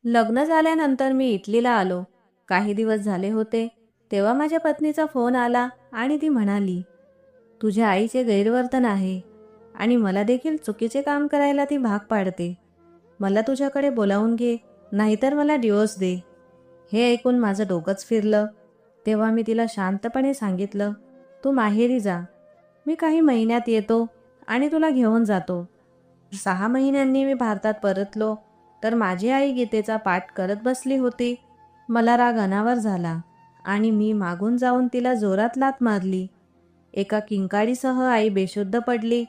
लग्न झाल्यानंतर मी इटलीला आलो. काही दिवस झाले होते तेव्हा माझ्या पत्नीचा फोन आला आणि ती म्हणाली, तुझ्या आईचे गैरवर्तन आहे आणि मला देखील चुकीचे काम करायला ती भाग पाडते. मला तुझ्याकडे बोलावून घे, नाहीतर मला डिवोर्स दे. हे ऐकून माझं डोकंच फिरलं. तेव्हा मी तिला शांतपणे सांगितलं, तू माहेरी जा. मी काही महिन्यात येतो आणि तुला घेऊन जातो. 6 महिन्यांनी मी भारतात परतलो तर माझी आई गीतेचा पाठ करत बसली होती. मला राग अनावर झाला आणि मी मागून जाऊन तिला जोरात लाथ मारली. एका किंकाळीसह आई बेशुद्ध पडली.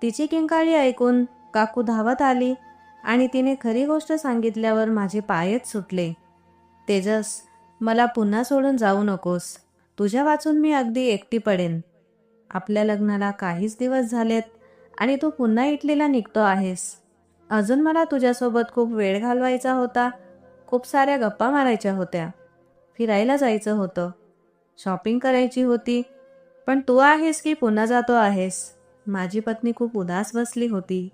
तिची किंकाळी ऐकून काकू धावत आली आणि तिने खरी गोष्ट सांगितल्यावर माझे पायच सुटले. तेजस, मला पुन्हा सोडून जाऊ नकोस. तुझ्या वाचून मी अगदी एकटी पडेन. आपल्या लग्नाला काहीच दिवस झालेत आणि तू पुन्हा इटलीला निघतो आहेस. अजून मला तुझ्यासोबत खूप वेळ घालवायचा होता. खूप साऱ्या गप्पा मारायच्या होत्या. फिरायला जायचं होतं. शॉपिंग करायची होती. पण तू आहेस की पुन्हा जातो आहेस? माझी पत्नी खूप उदास बसली होती.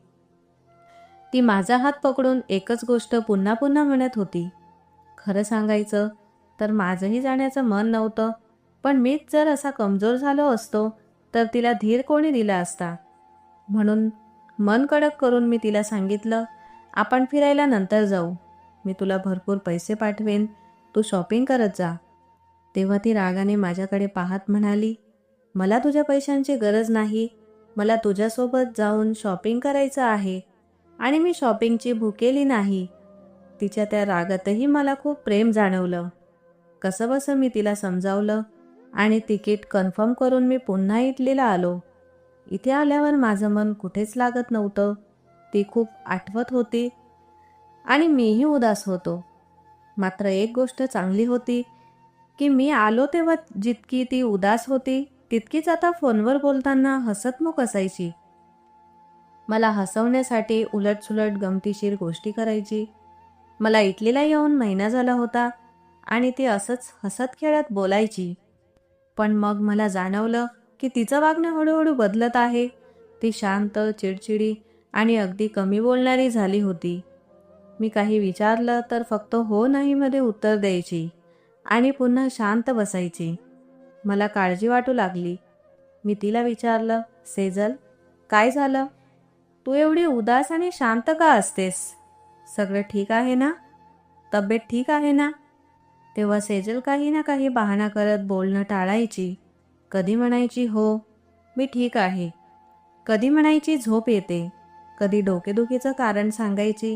ती माझा हात पकडून एकच गोष्ट पुन्हा पुन्हा म्हणत होती. खरं सांगायचं तर माझंही जाण्याचं मन नव्हतं. पण मीच जर असा कमजोर झालो असतो तर तिला धीर कोणी दिला असता. म्हणून मन कडक करून मी तिला सांगितलं, आपण फिरायला नंतर जाऊ. मी तुला भरपूर पैसे पाठवेन. तू शॉपिंग करत जा. तेव्हा ती रागाने माझ्याकडे पाहत म्हणाली, मला तुझ्या पैशांची गरज नाही. मला तुझ्यासोबत जाऊन शॉपिंग करायचं आहे आणि मी शॉपिंगची भुकेली नाही. तिच्या त्या रागातही मला खूप प्रेम जाणवलं. कसंबसं मी तिला समजावलं आणि तिकीट कन्फर्म करून मी पुन्हा इटलीला आलो. इथे आल्यावर माझं मन कुठेच लागत नव्हतं. ती खूप आठवत होती आणि मीही उदास होतो. मात्र एक गोष्ट चांगली होती की मी आलो तेव्हा जितकी ती उदास होती तितकीच आता फोनवर बोलताना हसतमुख असायची. मला हसवण्यासाठी उलटसुलट गमतीशीर गोष्टी करायची. मला इटलीला येऊन महिना झाला होता आणि ती असंच हसत खेळत बोलायची. पण मग मला जाणवलं की तिचं वागणं हळूहळू बदलत आहे. ती शांत, चिडचिडी आणि अगदी कमी बोलणारी झाली होती. मी काही विचारलं तर फक्त हो नाही मध्ये उत्तर द्यायची आणि पुन्हा शांत बसायची. मला काळजी वाटू लागली. मी तिला विचारलं, सेजल, काय झालं? तू एवढी उदास आणि शांत का असतेस? सगळं ठीक आहे ना? तब्येत ठीक आहे ना? तेव्हा सेजल काही ना काही बहाणा करत बोलणं टाळायची. कधी म्हणायची हो, मी ठीक आहे. कधी म्हणायची झोप येते. कधी डोकेदुखीचं कारण सांगायची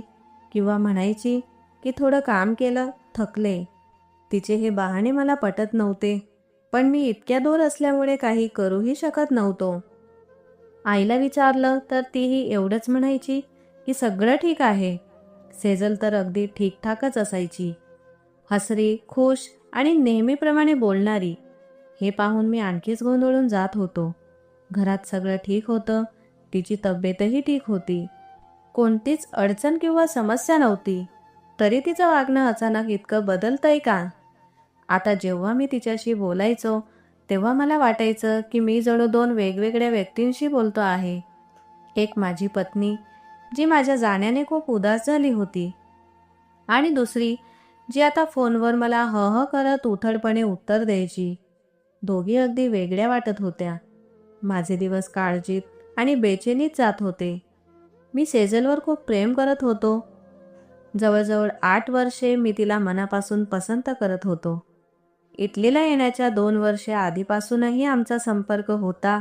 किंवा म्हणायची की थोडं काम केलं, थकले. तिचे हे बहाणे मला पटत नव्हते. पण मी इतक्या दूर असल्यामुळे काही करूही शकत नव्हतो. आईला विचारलं तर तीही एवढंच म्हणायची की सगळं ठीक आहे. सेजल तर अगदी ठीकठाकच असायची. हसरी, खुश आणि नेहमीप्रमाणे बोलणारी. हे पाहून मी आणखीच गोंधळून जात होतो. घरात सगळं ठीक होतं. तिची तब्येतही ठीक होती. कोणतीच अडचण किंवा समस्या नव्हती. तरी तिचं वागणं अचानक इतकं बदलतंय का? आता जेव्हा मी तिच्याशी बोलायचो तेव्हा मला वाटायचं की मी जणू 2 वेगवेगळ्या व्यक्तींशी बोलतो आहे. एक माझी पत्नी, जी माझ्या जाण्याने खूप उदास झाली होती, आणि दुसरी जी आता फोनवर मला हं करत उथळपणे उत्तर द्यायची. दोघी अगदी वेगळ्या वाटत होत्या. माझे दिवस काळजीत आणि बेचैनीत जात होते. मी सेजलवर खूप प्रेम करत होतो. जवळजवळ 8 वर्षे मी तिला मनापासून पसंत करत होतो. इटलीला येण्याच्या 2 वर्षे आधीपासूनही आमचा संपर्क होता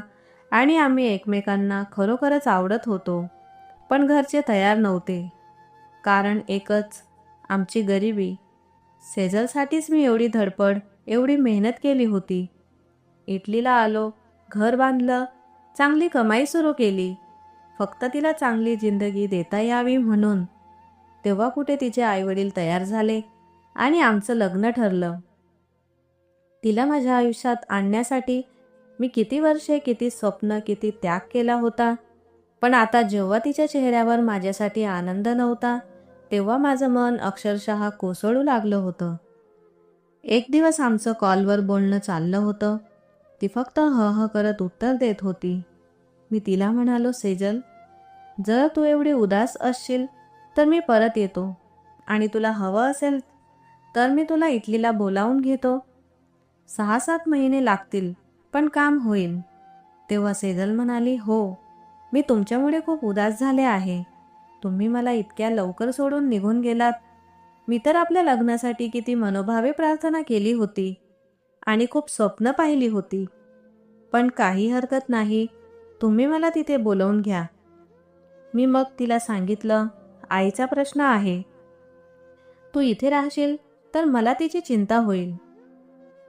आणि आम्ही एकमेकांना खरोखरच आवडत होतो. पण घरचे तयार नव्हते. कारण एकच, आमची गरिबी. सेजलसाठीच मी एवढी धडपड, एवढी मेहनत केली होती. इटलीला आलो, घर बांधलं, चांगली कमाई सुरू केली. फक्त तिला चांगली जिंदगी देता यावी म्हणून. तेव्हा कुठे तिचे आईवडील तयार झाले आणि आमचं लग्न ठरलं. तिला माझ्या आयुष्यात आणण्यासाठी मी किती वर्षे, किती स्वप्न, किती त्याग केला होता. पण आता जेव्हा तिच्या चेहऱ्यावर माझ्यासाठी आनंद नव्हता तेव्हा माझं मन अक्षरशः कोसळू लागलं होतं. एक दिवस आमचं कॉलवर बोलणं चाललं होतं. ती फक्त हं करत उत्तर देत होती. मी तिला म्हणालो, सेजल, जर तू एवढी उदास असशील तर मी परत येतो. आणि तुला हवं असेल तर मी तुला इटलीला बोलावून घेतो. 6-7 महिने लागतील, पण काम होईल. तेव्हा सेजल म्हणाली, हो, मी तुमच्यामुळे खूप उदास झाले आहे. तुम्ही मला इतक्या लवकर सोडून निघून गेलात. मी तर आपल्या लग्नासाठी किती मनोभावे प्रार्थना केली होती आणि खूप स्वप्न पाहिली होती. पण काही हरकत नाही, तुम्ही मला तिथे बोलवून घ्या. मी मग तिला सांगितलं, आईचा प्रश्न आहे. तू इथे राहशील तर मला तिची चिंता होईल.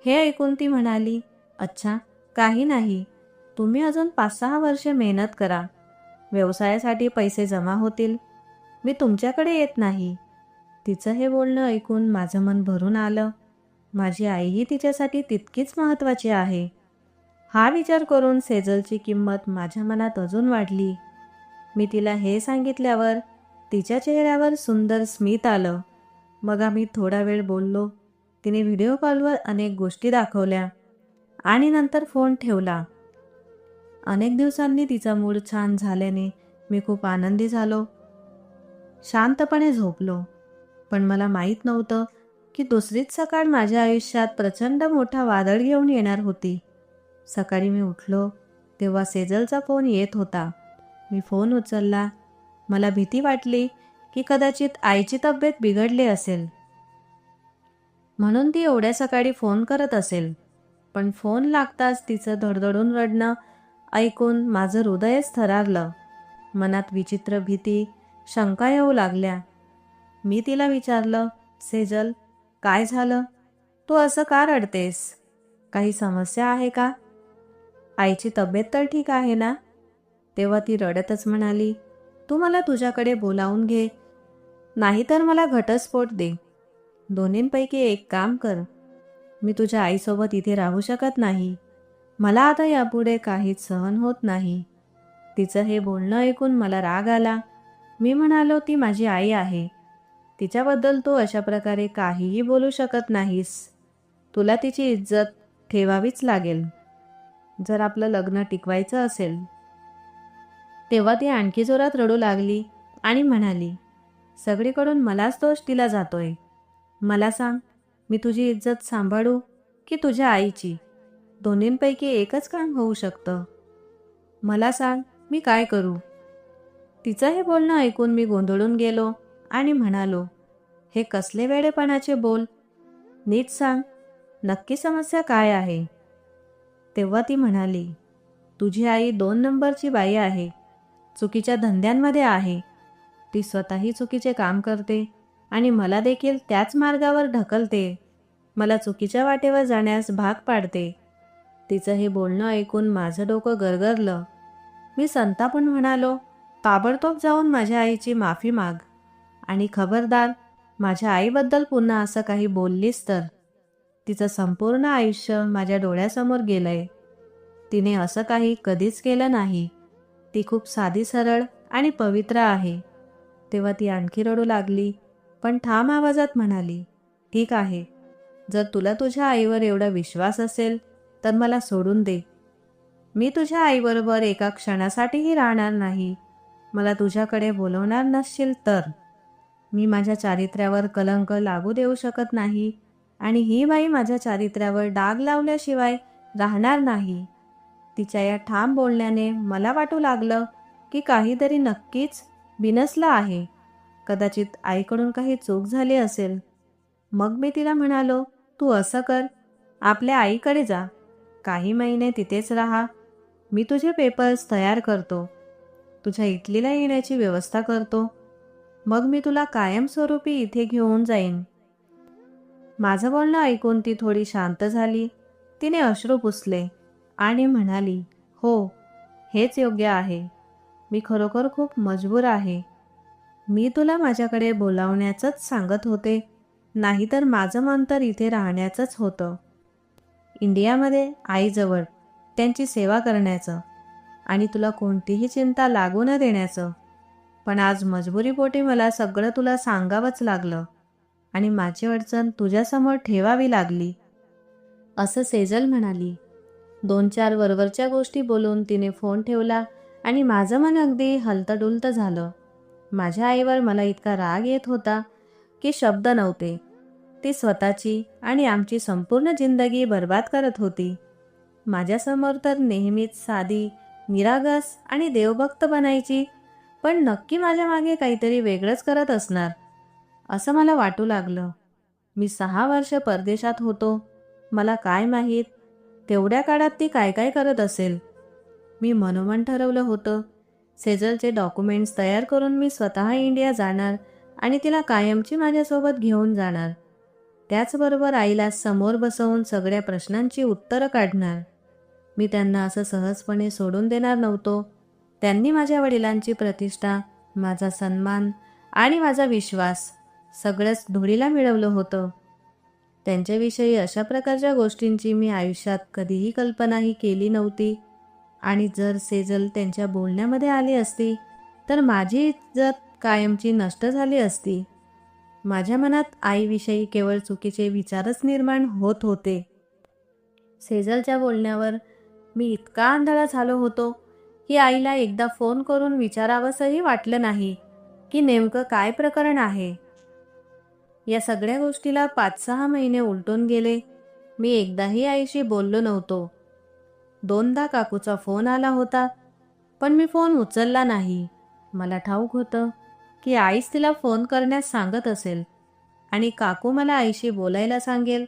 हे ऐकून ती म्हणाली, अच्छा, काही नाही. तुम्ही अजून 5-6 वर्षे मेहनत करा. व्यवसायासाठी पैसे जमा होतील. मी तुमच्याकडे येत नाही. तिचं हे बोलणं ऐकून माझं मन भरून आलं. माझी आईही तिच्यासाठी तितकीच महत्त्वाची आहे. हा विचार करून सेजलची किंमत माझ्या मनात अजून वाढली. मी तिला हे सांगितल्यावर तिच्या चेहऱ्यावर सुंदर स्मित आलं. मग आम्ही थोडा वेळ बोललो. तिने व्हिडिओ कॉलवर अनेक गोष्टी दाखवल्या आणि नंतर फोन ठेवला. अनेक दिवसांनी तिचा मूड छान झाल्याने मी खूप आनंदी झालो. शांतपणे झोपलो. पण मला माहीत नव्हतं की दुसरीच सकाळ माझ्या आयुष्यात प्रचंड मोठा वादळ घेऊन येणार होती. सकाळी मी उठलो तेव्हा सेजलचा फोन येत होता. मी फोन उचलला. मला भीती वाटली की कदाचित आईची तब्येत बिघडली असेल, म्हणून ती एवढ्या सकाळी फोन करत असेल. पण फोन लागताच तिचं धडधडून रडणं ऐकून माझं हृदयच थरारलं. मनात विचित्र भीती, शंका येऊ लागल्या. मी तिला विचारलं, सेजल, काय झालं? तू असं का रडतेस? काही समस्या आहे का? आईची तब्येत तर ठीक आहे ना? तेव्हा ती रडतच म्हणाली, तू मला तुझ्याकडे बोलावून घे, नाहीतर मला घटस्फोट दे. दोन्हींपैकी एक काम कर. मी तुझ्या आईसोबत इथे राहू शकत नाही. मला आता यापुढे काहीच सहन होत नाही. तिचं हे बोलणं ऐकून मला राग आला. मी म्हणालो, ती माझी आई आहे. तिच्याबद्दल तू अशा प्रकारे काहीही बोलू शकत नाहीस. तुला तिची इज्जत ठेवावीच लागेल जर आपलं लग्न टिकवायचं असेल. तेव्हा ती आणखी जोरात रडू लागली आणि म्हणाली, सगळीकडून मलाच दोष दिला जातोय. मला सांग, मी तुझी इज्जत सांभाळू की तुझ्या आईची? दोन्हींपैकी एकच काम होऊ शकतं. मला सांग, मी काय करू? तिचं हे बोलणं ऐकून मी गोंधळून गेलो आणि म्हणालो, हे कसले वेडेपणाचे बोल? नीट सांग, नक्की समस्या काय आहे? तेव्हा ती म्हणाली, तुझी आई 2 नंबरची बाई आहे. चुकीच्या धंद्यांमध्ये आहे. ती स्वतःही चुकीचे काम करते आणि मला देखील त्याच मार्गावर ढकलते. मला चुकीच्या वाटेवर जाण्यास भाग पाडते. तिचं हे बोलणं ऐकून माझं डोकं गरगरलं. मी संतापून म्हणालो, ताबडतोब जाऊन माझ्या आईची माफी माग आणि खबरदार, माझ्या आईबद्दल पुन्हा असं काही बोललीस तर. तिचं संपूर्ण आयुष्य माझ्या डोळ्यासमोर गेलंय. तिने असं काही कधीच केलं नाही. ती खूप साधी सरळ आणि पवित्र आहे. तेव्हा ती आणखी रडू लागली, पण ठाम आवाजात म्हणाली, ठीक आहे, जर तुला तुझ्या आईवर एवढा विश्वास असेल तर मला सोडून दे. मी तुझ्या आईबरोबर एका क्षणासाठीही राहणार नाही. मला तुझ्याकडे बोलवणार नसशील तर. मी माझ्या चारित्र्यावर कलंक लागू देऊ शकत नाही आणि ही बाई माझ्या चारित्र्यावर डाग लावल्याशिवाय राहणार नाही. तिच्या या ठाम बोलण्याने मला वाटू लागलं की काहीतरी नक्कीच बिनसलं आहे. कदाचित आईकडून काही चूक झाली असेल. मग मी तिला म्हणालो, तू असं कर, आपल्या आईकडे जा. काही महिने तिथेच राहा. मी तुझे पेपर्स तयार करतो. तुझ्या इटलीला येण्याची व्यवस्था करतो. मग मी तुला कायमस्वरूपी इथे घेऊन जाईन. माझं बोलणं ऐकून ती थोडी शांत झाली. तिने अश्रू पुसले आणि म्हणाली, हो, हेच योग्य आहे. मी खरोखर खूप मजबूर आहे. मी तुला माझ्याकडे बोलावण्याचंच सांगत होते, नाहीतर माझं मन तर इथे राहण्याचंच होतं. इंडियामध्ये आईजवळ त्यांची सेवा करण्याचं आणि तुला कोणतीही चिंता लागू न देण्याचं. पण आज मजबुरीपोटी मला सगळं तुला सांगावंच लागलं आणि माझी अडचण तुझ्यासमोर ठेवावी लागली. असं सेजल म्हणाली. 2-4 वरवरच्या गोष्टी बोलून तिने फोन ठेवला आणि माझं मन अगदी हलतडुलत झालं. माझ्या आईवर मला इतका राग येत होता की शब्द नव्हते. ती स्वतःची आणि आमची संपूर्ण जिंदगी बर्बाद करत होती. माझ्यासमोर तर नेहमीच साधी, निरागस आणि देवभक्त बनायची, पण नक्की माझ्या मागे काहीतरी वेगळंच करत असणार असं मला वाटू लागलं. मी 6 वर्ष परदेशात होतो. मला काय माहीत तेवढ्या काळात ती काय काय करत असेल. मी मनोमन ठरवलं होतं, सेजलचे डॉक्युमेंट्स तयार करून मी स्वतः इंडिया जाणार आणि तिला कायमची माझ्यासोबत घेऊन जाणार. त्याचबरोबर आईला समोर बसवून सगळ्या प्रश्नांची उत्तरं काढणार. मी त्यांना असं सहजपणे सोडून देणार नव्हतो. त्यांनी माझ्या वडिलांची प्रतिष्ठा, माझा सन्मान आणि माझा विश्वास सगळंच धुळीला मिळवलं होतं. त्यांच्याविषयी अशा प्रकारच्या गोष्टींची मी आयुष्यात कधीही कल्पनाही केली नव्हती. आणि जर सेजल त्यांच्या बोलण्यामध्ये आली असती तर माझी इज्जत कायमची नष्ट झाली असती. माझ्या मनात आईविषयी केवळ चुकीचे विचारच निर्माण होत होते. सेजलच्या बोलण्यावर मी इतका आंधळा झालो होतो की आईला एकदा फोन करून विचारावंसही वाटलं नाही की नेमकं काय प्रकरण आहे. या सगळ्या गोष्टीला 5-6 महिने उलटून गेले. मी एकदाही आईशी बोललो नव्हतो. 2दा काकूचा फोन आला होता, पण मी फोन उचलला नाही. मला ठाऊक होतं की आईच तिला फोन करण्यास सांगत असेल आणि काकू मला आईशी बोलायला सांगेल,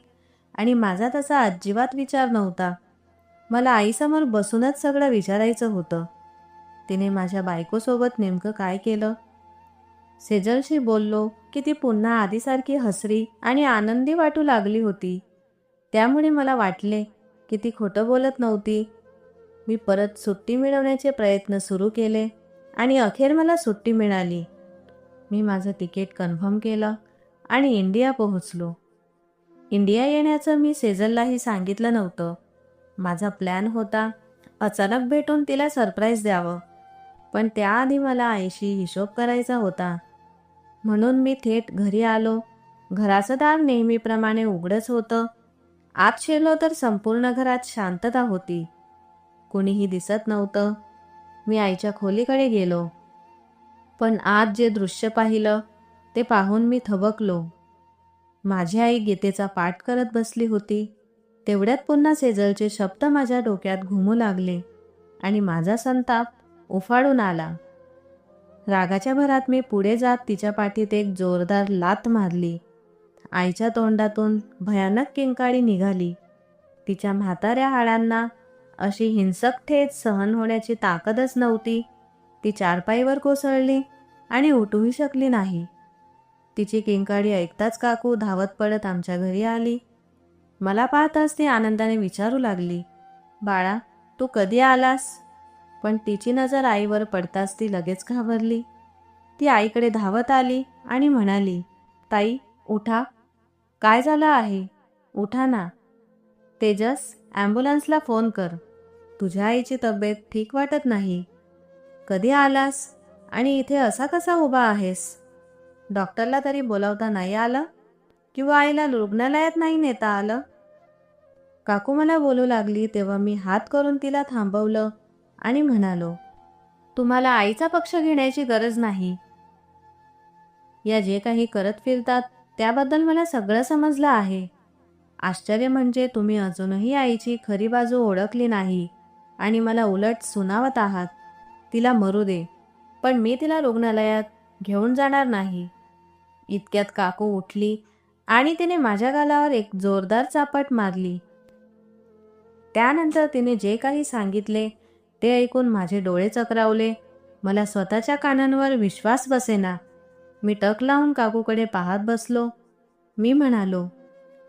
आणि माझा तसा अजिबात विचार नव्हता. मला आईसमोर बसूनच सगळं विचारायचं होतं. तिने माझ्या बायकोसोबत नेमकं काय केलं? सेजलशी बोललो की ती पुन्हा आधीसारखी हसरी आणि आनंदी वाटू लागली होती. त्यामुळे मला वाटले की ती खोटं बोलत नव्हती. मी परत सुट्टी मिळवण्याचे प्रयत्न सुरू केले आणि अखेर मला सुट्टी मिळाली. मी माझं तिकीट कन्फर्म केलं आणि इंडिया पोहोचलो. इंडिया येण्याचं मी सेजललाही सांगितलं नव्हतं. माझा प्लॅन होता अचानक भेटून तिला सरप्राईज द्यावं, पण त्याआधी मला आईशी हिशोब करायचा होता. म्हणून मी थेट घरी आलो. घराचं दार नेहमीप्रमाणे उघडंच होतं. आत शिरलो तर संपूर्ण घरात शांतता होती. कुणीही दिसत नव्हतं. मी आईच्या खोलीकडे गेलो, पण आत जे दृश्य पाहिलं ते पाहून मी थबकलो. माझी आई गीतेचा पाठ करत बसली होती. तेवढ्यात पुन्हा सेजलचे शब्द माझ्या डोक्यात घुमू लागले आणि माझा संताप उफाळून आला. रागाच्या भरात मी पुढे जात तिच्या पाठीत एक जोरदार लाथ मारली. आईच्या तोंडातून भयानक किंकाळी निघाली. तिच्या म्हाताऱ्या हाडांना अशी हिंसक ठेच सहन होण्याची ताकदच नव्हती. ती चारपाईवर कोसळली आणि उठूही शकली नाही. तिची किंकाळी ऐकताच काकू धावत पडत आमच्या घरी आली. मला पाहताच ती आनंदाने विचारू लागली, बाळा, तू कधी आलास? पण तिची नजर आईवर पडताच ती लगेच घाबरली. ती आईकडे धावत आली आणि म्हणाली, ताई, उठा. काय झालं आहे? उठा ना. तेजस, ॲम्ब्युलन्सला फोन कर. तुझ्या आईची तब्येत ठीक वाटत नाही. कधी आलास आणि इथे असा कसा उभा आहेस? डॉक्टरला तरी बोलावता नाही आलं? किंवा आईला रुग्णालयात नाही नेता आलं? काकू मला बोलू लागली तेव्हा मी हात करून तिला थांबवलं आणि म्हणालो, तुम्हाला आईचा पक्ष घेण्याची गरज नाही. या जे काही करत फिरतात त्याबद्दल मला सगळं समजलं आहे. आश्चर्य म्हणजे तुम्ही अजूनही आईची खरी बाजू ओळखली नाही आणि मला उलट सुनावत आहात. तिला मरू दे, पण मी तिला रुग्णालयात घेऊन जाणार नाही. इतक्यात काकू उठली आणि तिने माझ्या गालावर एक जोरदार चापट मारली. त्यानंतर तिने जे काही सांगितले ते ऐकून माझे डोळे चक्रावले. मला स्वतःच्या कानांवर विश्वास बसेना. मी टक लावून काकूकडे पाहत बसलो. मी म्हणालो,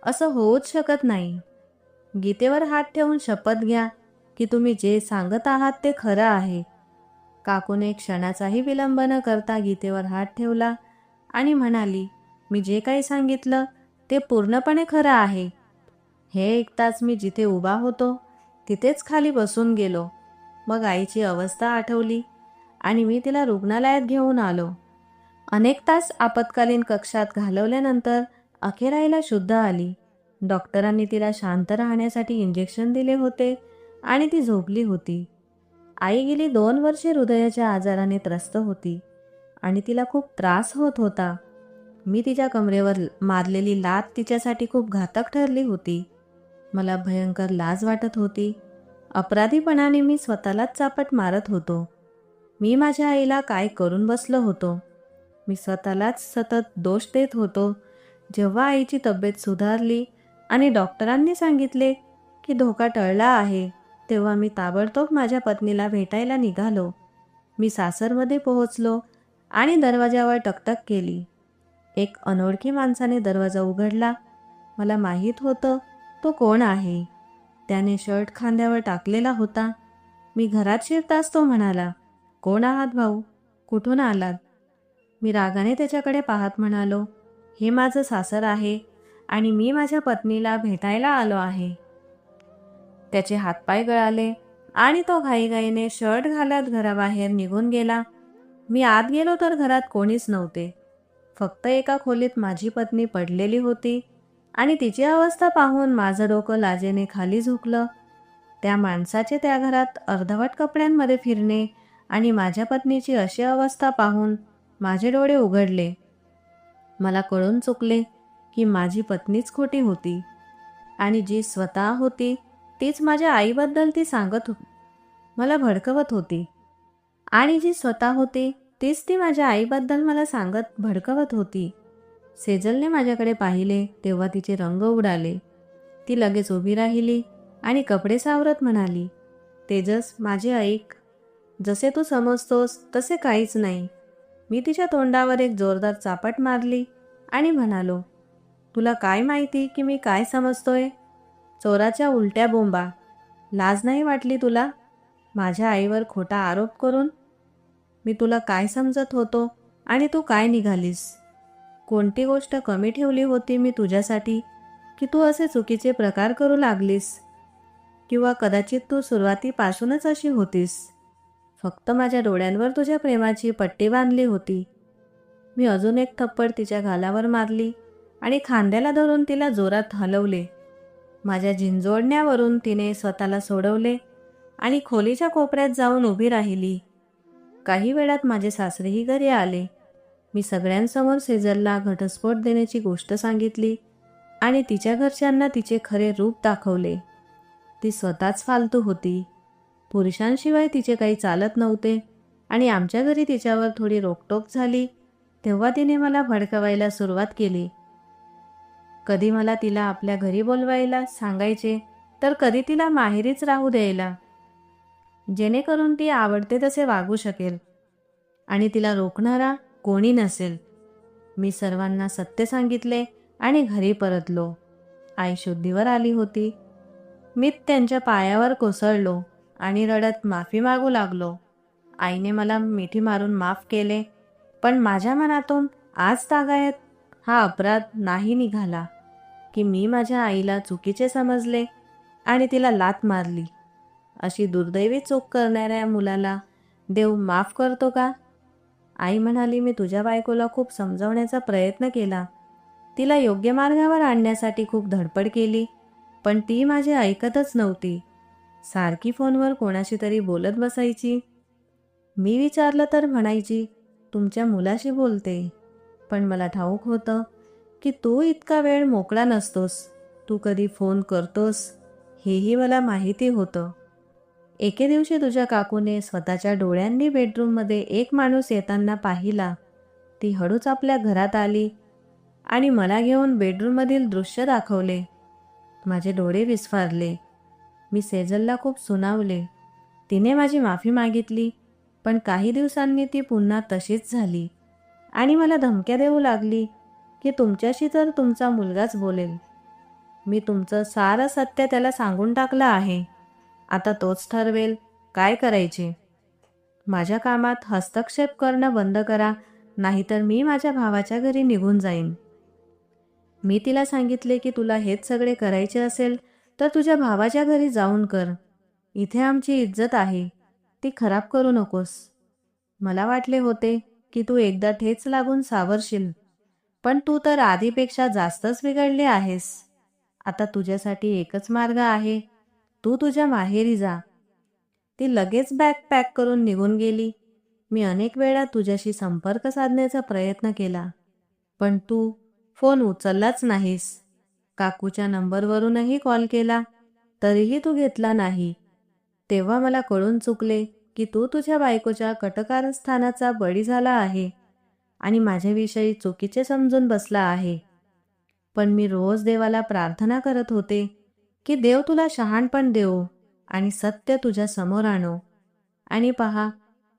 असं होऊच शकत नाही. गीतेवर हात ठेवून शपथ घ्या की तुम्ही जे सांगत आहात ते खरं आहे. काकूने क्षणाचाही विलंब न करता गीतेवर हात ठेवला आणि म्हणाली, मी जे काही सांगितलं ते पूर्णपणे खरं आहे. हे ऐकताच मी जिथे उभा होतो तिथेच खाली बसून गेलो. मग आईची अवस्था आठवली आणि मी तिला रुग्णालयात घेऊन आलो. अनेक तास आपत्कालीन कक्षात घालवल्यानंतर अखेर आईला शुद्ध आली. डॉक्टरांनी तिला शांत राहण्यासाठी इंजेक्शन दिले होते आणि ती झोपली होती. आई गेली 2 वर्षे हृदयाच्या आजाराने त्रस्त होती आणि तिला खूप त्रास होत होता. मी तिच्या कमरेवर मारलेली लात तिच्यासाठी खूप घातक ठरली होती. मला भयंकर लाज वाटत होती. अपराधीपणाने मी स्वतःलाच चापट मारत होतो. मी माझ्या आईला काय करून बसलो होतो. मी स्वतःलाच सतत दोष देत होतो. जेव्हा आईची तब्येत सुधारली आणि डॉक्टरांनी सांगितले की धोका टळला आहे, तेव्हा मी ताबडतोब माझ्या पत्नीला भेटायला निघालो. मी सासरमध्ये पोहोचलो आणि दरवाजावर टकटक केली. एक अनोळखी माणसाने दरवाजा उघडला. मला माहीत होतं तो कोण आहे. त्याने शर्ट खांद्यावर टाकलेला होता. मी घरात शिरताच तो म्हणाला, "कोण आहात भाऊ? कुठून आलात?" मी रागाने त्याच्याकडे पाहत म्हणालो, "हे माझं सासर आहे आणि मी माझ्या पत्नीला भेटायला आलो आहे." त्याचे हातपाय गळाले आणि तो घाईघाईने शर्ट घालत घराबाहेर निघून गेला. मी आत गेलो तर घरात कोणीच नव्हते. फक्त एका खोलीत माझी पत्नी पडलेली होती आणि तिची अवस्था पाहून माझं डोकं लाजेने खाली झुकलं. त्या माणसाचे त्या घरात अर्धवट कपड्यांमध्ये फिरणे आणि माझ्या पत्नीची अशी अवस्था पाहून माझे डोळे उघडले. मला कळून चुकले की माझी पत्नीच खोटी होती आणि जी स्वतः होती तीच माझ्या आईबद्दल ती सांगत होती, मला भडकवत होती. आणि जी स्वतः होती तीच ती माझ्या आईबद्दल मला सांगत भडकवत होती. सेजलने माझ्याकडे पाहिले तेव्हा तिचे रंग उडाले. ती लगेच उभी राहिली आणि कपडे सावरत म्हणाली, "तेजस, माझे ऐक. जसे तू समजतोस तसे काहीच नाही." मी तिच्या तोंडावर एक जोरदार चापट मारली आणि म्हणालो, "तुला काय माहिती की मी काय समजतोय? चोराच्या उलट्या बोंबा. लाज नाही वाटली तुला? माझ्या आईवर खोटा आरोप करून? मी तुला काय समजत होतो आणि तू काय निघालीस? कोणती गोष्ट कमी ठेवली होती मी तुझ्यासाठी की तू असे चुकीचे प्रकार करू लागलीस? किंवा कदाचित तू सुरुवातीपासूनच अशी होतीस. फक्त माझ्या डोळ्यांवर तुझ्या प्रेमाची पट्टी बांधली होती." मी अजून एक थप्पड तिच्या गालावर मारली आणि खांद्याला धरून तिला जोरात हलवले. माझ्या झिंजोडण्यावरून तिने स्वतःला सोडवले आणि खोलीच्या कोपऱ्यात जाऊन उभी राहिली. काही वेळात माझे सासरेही घरी आले. मी सगळ्यांसमोर सेजलला घटस्फोट देण्याची गोष्ट सांगितली आणि तिच्या घरच्यांना तिचे खरे रूप दाखवले. ती स्वतःच फालतू होती. पुरुषांशिवाय तिचे काही चालत नव्हते आणि आमच्या घरी तिच्यावर थोडी रोकटोक झाली तेव्हा तिने मला भडकवायला सुरुवात केली. कधी मला तिला आपल्या घरी बोलवायला सांगायचे तर कधी तिला माहेरीच राहू द्यायला, जेणेकरून ती आवडते तसे वागू शकेल आणि तिला रोखणारा कोणी नसेल. मी सर्वांना सत्य सांगितले आणि घरी परतलो. आई शुद्धीवर आली होती. मी त्यांच्या पायावर कोसळलो आणि रडत माफी मागू लागलो. आईने मला मिठी मारून माफ केले, पण माझ्या मनातून आज तागायत हा अपराध नाही निघाला की मी माझ्या आईला चुकीचे समजले आणि तिला लाथ मारली. अशी दुर्दैवी चूक करणाऱ्या मुलाला देव माफ करतो का? आई म्हणाली, "मी तुझ्या बायकोला खूप समजावण्याचा प्रयत्न केला. तिला योग्य मार्गावर आणण्यासाठी खूप धडपड केली, पण ती माझे ऐकतच नव्हती. सारखी फोनवर कोणाशी तरी बोलत बसायची. मी विचारलं तर म्हणायची, 'तुमच्या मुलाशी बोलते.' पण मला ठाऊक होतं की तू इतका वेळ मोकळा नसतोस. तू कधी फोन करतोस हेही मला माहिती होतं. एके दिवशी तुझ्या काकूने स्वतःच्या डोळ्यांनी बेडरूममध्ये एक माणूस येताना पाहिला. ती हळूच आपल्या घरात आली आणि मला घेऊन बेडरूममधील दृश्य दाखवले. माझे डोळे विस्फारले. मी सेजलला खूप सुनावले. तिने माझी माफी मागितली, पण काही दिवसांनी ती पुन्हा तशीच झाली आणि मला धमक्या देऊ लागली की तुमच्याशी तर तुमचा मुलगाच बोलेल. मी तुमचं सारं सत्य त्याला सांगून टाकलं आहे. आता तोच ठरवेल काय करायचे. माझ्या कामात हस्तक्षेप करणं बंद करा, नाहीतर मी माझ्या भावाच्या घरी निघून जाईन. मी तिला सांगितले की तुला हेच सगळे करायचे असेल तर तुझ्या भावाच्या घरी जाऊन कर. इथे आमची इज्जत आहे, ती खराब करू नकोस. मला वाटले होते की तू एकदा ठेच लागून सावरशील, पण तू तर आधीपेक्षा जास्तच बिघडले आहेस. आता तुझ्यासाठी एकच मार्ग आहे, तू तुझ्या माहेरी जा." ती लगेच बॅग पॅक करून निघून गेली. मी अनेक वेळा तुझ्याशी संपर्क साधण्याचा प्रयत्न केला, पण तू फोन उचललाच नाहीस. काकूच्या नंबरवरूनही कॉल केला, तरीही तू घेतला नाही. तेव्हा मला कळून चुकले की तू तुझ्या बायकोच्या कटकारस्थानाचा बळी झाला आहे आणि माझ्याविषयी चुकीचे समजून बसला आहे. पण मी रोज देवाला प्रार्थना करत होते की देव तुला शहाणपण देवो आणि सत्य तुझ्या समोर आणो. आणि पहा,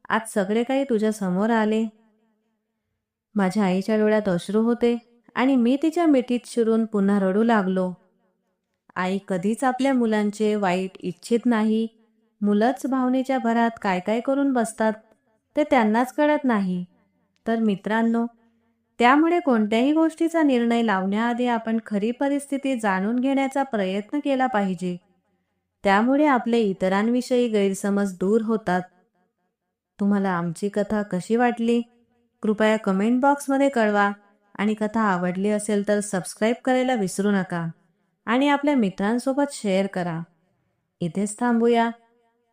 आज सगळे काही तुझ्या समोर आले. माझ्या आईच्या डोळ्यात अश्रू होते आणि मी तिच्या मिठीत शिरून पुन्हा रडू लागलो. आई कधीच आपल्या मुलांचे वाईट इच्छित नाही. मुलंच भावनेच्या भरात काय काय करून बसतात ते त्यांनाच कळत नाही. तर मित्रांनो, त्यामुळे कोणत्याही गोष्टीचा निर्णय लावण्याआधी आपण खरी परिस्थिती जाणून घेण्याचा प्रयत्न केला पाहिजे. त्यामुळे आपले इतरांविषयी गैरसमज दूर होतात. तुम्हाला आमची कथा कशी वाटली? कृपया कमेंट बॉक्समध्ये कळवा आणि कथा आवडली असेल तर सबस्क्राईब करायला विसरू नका आणि आपल्या मित्रांसोबत शेअर करा. इथेच थांबूया.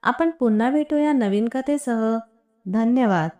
आपण पुन्हा भेटूया नवीन कथेसह. धन्यवाद.